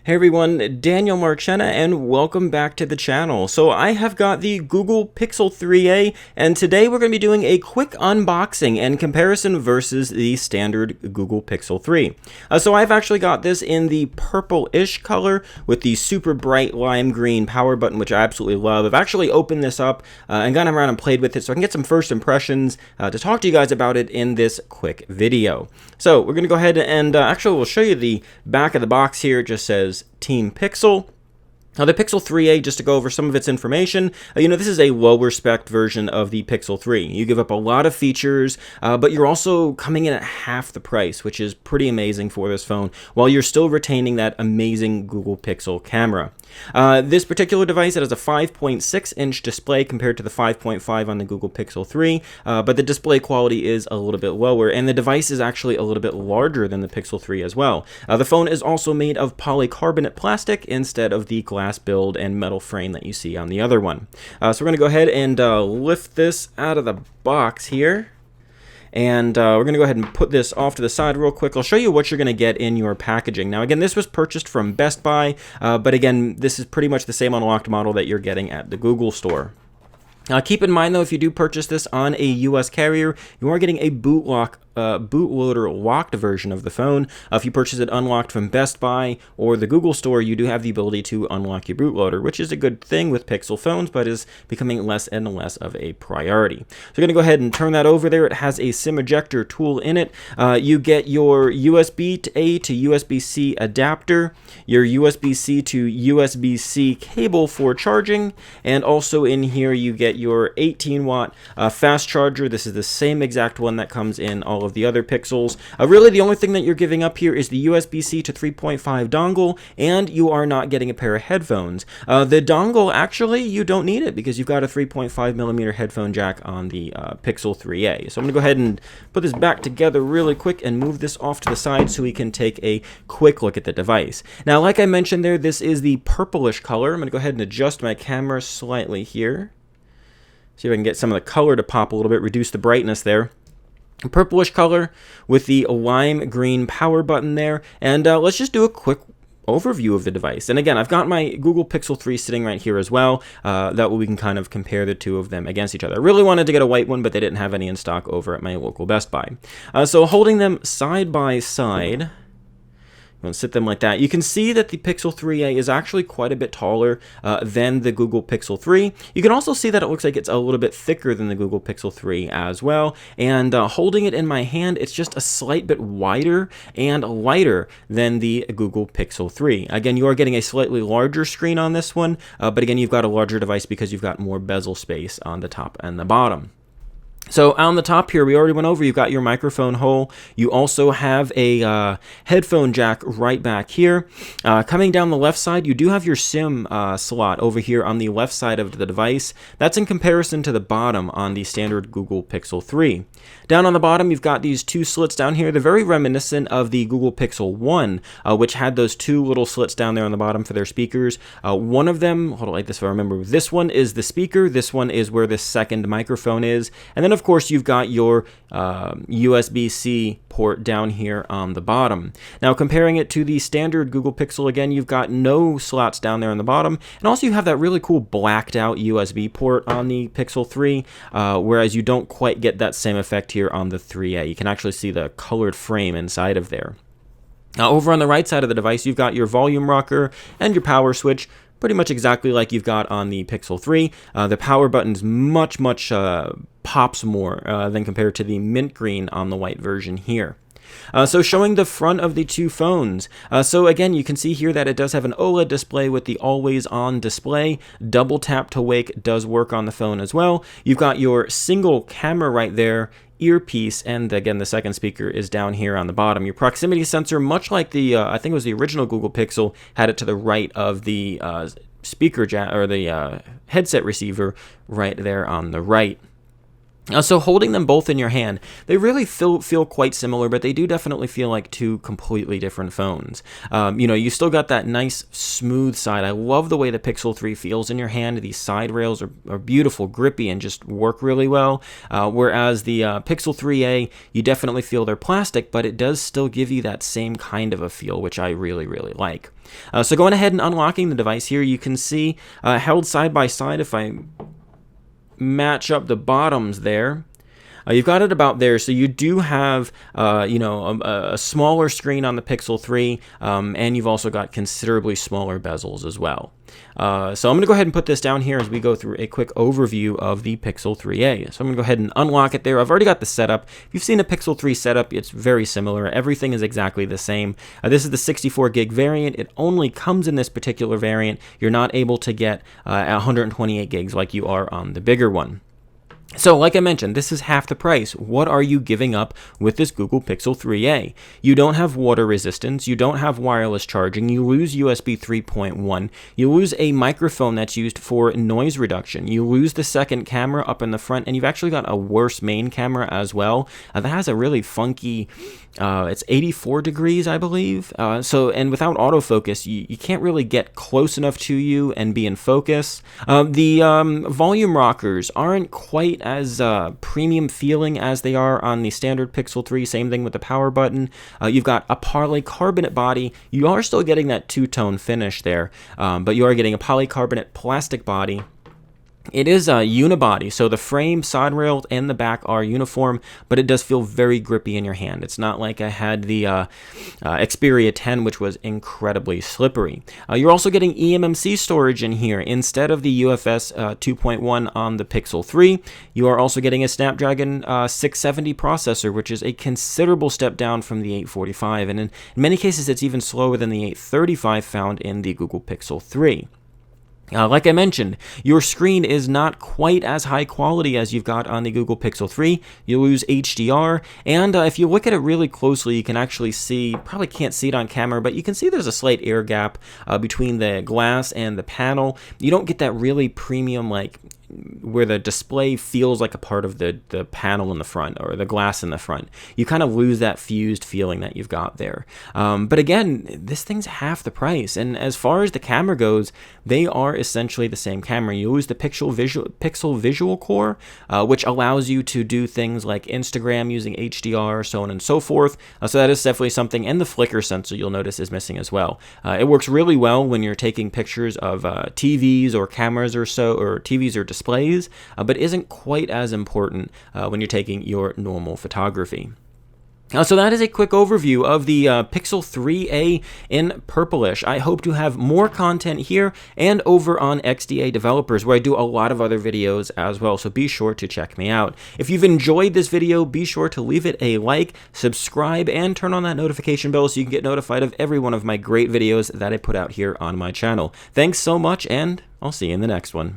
Hey everyone, Daniel Marchena, and welcome back to the channel. So I have got the Google Pixel 3a, and today we're going to be doing a quick unboxing and comparison versus the standard Google Pixel 3. So I've actually got this in the purple-ish color with the super bright lime green power button, which I absolutely love. I've actually opened this up and gone around and played with it so I can get some first impressions to talk to you guys about it in this quick video. So we're going to go ahead and actually we'll show you the back of the box here. It just says Team Pixel. Now the Pixel 3a, just to go over some of its information, this is a lower spec version of the Pixel 3. You give up a lot of features, but you're also coming in at half the price, which is pretty amazing for this phone, while you're still retaining that amazing Google Pixel camera. This particular device, it has a 5.6-inch display compared to the 5.5 on the Google Pixel 3, but the display quality is a little bit lower, and the device is actually a little bit larger than the Pixel 3 as well. The phone is also made of polycarbonate plastic instead of the glass build and metal frame that you see on the other one. So we're going to go ahead and lift this out of the box here. And we're going to go ahead and put this off to the side real quick. I'll show you what you're going to get in your packaging. Now, again, this was purchased from Best Buy, but again, this is pretty much the same unlocked model that you're getting at the Google store. Keep in mind, though, if you do purchase this on a U.S. carrier, you are getting a bootloader locked version of the phone. If you purchase it unlocked from Best Buy or the Google store, you do have the ability to unlock your bootloader, which is a good thing with Pixel phones, but is becoming less and less of a priority. So we're going to go ahead and turn that over there. It has a SIM ejector tool in it. You get your USB-A to USB-C adapter, your USB-C to USB-C cable for charging, and also in here you get your 18-watt fast charger. This is the same exact one that comes in all of the other Pixels. Really, the only thing that you're giving up here is the USB-C to 3.5 dongle, and you are not getting a pair of headphones. The dongle, actually, you don't need it because you've got a 3.5mm headphone jack on the Pixel 3a. So I'm going to go ahead and put this back together really quick and move this off to the side so we can take a quick look at the device. Now, like I mentioned there, this is the purplish color. I'm going to go ahead and adjust my camera slightly here. See if I can get some of the color to pop a little bit, reduce the brightness there. Purplish color with the lime green power button there. And let's just do a quick overview of the device. And again, I've got my Google Pixel 3 sitting right here as well. That way we can kind of compare the two of them against each other. I really wanted to get a white one, but they didn't have any in stock over at my local Best Buy. So holding them side by side, I'm going to sit them like that. You can see that the Pixel 3a is actually quite a bit taller than the Google Pixel 3. You can also see that it looks like it's a little bit thicker than the Google Pixel 3 as well. And holding it in my hand, it's just a slight bit wider and lighter than the Google Pixel 3. Again, you are getting a slightly larger screen on this one, but again, you've got a larger device because you've got more bezel space on the top and the bottom. So on the top here, we already went over, you've got your microphone hole. You also have a headphone jack right back here. Coming down the left side, you do have your SIM slot over here on the left side of the device. That's in comparison to the bottom on the standard Google Pixel 3. Down on the bottom, you've got these two slits down here. They're very reminiscent of the Google Pixel 1, which had those two little slits down there on the bottom for their speakers. One of them, hold on like this if I remember, this one is the speaker, this one is where the second microphone is, and then of course you've got your USB-C port down here on the bottom. Now comparing it to the standard Google Pixel, again, you've got no slots down there on the bottom, and also you have that really cool blacked out USB port on the Pixel 3, whereas you don't quite get that same effect here on the 3a. You can actually see the colored frame inside of there. Now over on the right side of the device, you've got your volume rocker and your power switch, pretty much exactly like you've got on the Pixel 3. The power button's much pops more than compared to the mint green on the white version here. So showing the front of the two phones. So again, you can see here that it does have an OLED display with the always on display. Double tap to wake does work on the phone as well. You've got your single camera right there, earpiece, and again, the second speaker is down here on the bottom. Your proximity sensor, much like the, I think it was the original Google Pixel, had it to the right of the speaker jack or the headset receiver right there on the right. So holding them both in your hand, they really feel quite similar, but they do definitely feel like two completely different phones. You still got that nice smooth side. I love the way the Pixel 3 feels in your hand. These side rails are beautiful, grippy, and just work really well. Whereas the Pixel 3a, you definitely feel they're plastic, but it does still give you that same kind of a feel, which I really, really like. So going ahead and unlocking the device here, you can see held side by side, if I match up the bottoms there, you've got it about there, so you do have, a smaller screen on the Pixel 3, and you've also got considerably smaller bezels as well. So I'm going to go ahead and put this down here as we go through a quick overview of the Pixel 3a. So I'm going to go ahead and unlock it there. I've already got the setup. If you've seen a Pixel 3 setup, it's very similar. Everything is exactly the same. This is the 64 gig variant. It only comes in this particular variant. You're not able to get 128 gigs like you are on the bigger one. So, like I mentioned, this is half the price. What are you giving up with this Google Pixel 3a? You don't have water resistance, you don't have wireless charging, you lose USB 3.1, you lose a microphone that's used for noise reduction, you lose the second camera up in the front, and you've actually got a worse main camera as well. That has a really funky, it's 84 degrees, I believe. And without autofocus, you can't really get close enough to you and be in focus. The volume rockers aren't quite as premium feeling as they are on the standard Pixel 3. Same thing with the power button. You've got a polycarbonate body. You are still getting that two-tone finish there, but you are getting a polycarbonate plastic body. It is a unibody, so the frame, side rails, and the back are uniform, but it does feel very grippy in your hand. It's not like I had the Xperia 10, which was incredibly slippery. You're also getting eMMC storage in here. Instead of the UFS 2.1 on the Pixel 3, you are also getting a Snapdragon 670 processor, which is a considerable step down from the 845, and in many cases, it's even slower than the 835 found in the Google Pixel 3. Like I mentioned, your screen is not quite as high quality as you've got on the Google Pixel 3. You lose HDR, and if you look at it really closely, you can actually see, probably can't see it on camera, but you can see there's a slight air gap between the glass and the panel. You don't get that really premium, like, where the display feels like a part of the panel in the front or the glass in the front. You kind of lose that fused feeling that you've got there. But again, this thing's half the price. And as far as the camera goes, they are essentially the same camera. You lose the Pixel Visual Core, which allows you to do things like Instagram using HDR, so on and so forth. So that is definitely something. And the flicker sensor, you'll notice, is missing as well. It works really well when you're taking pictures of TVs or cameras or so, or TVs or displays, but isn't quite as important when you're taking your normal photography. So that is a quick overview of the Pixel 3a in purplish. I hope to have more content here and over on XDA Developers, where I do a lot of other videos as well, so be sure to check me out. If you've enjoyed this video, be sure to leave it a like, subscribe, and turn on that notification bell so you can get notified of every one of my great videos that I put out here on my channel. Thanks so much, and I'll see you in the next one.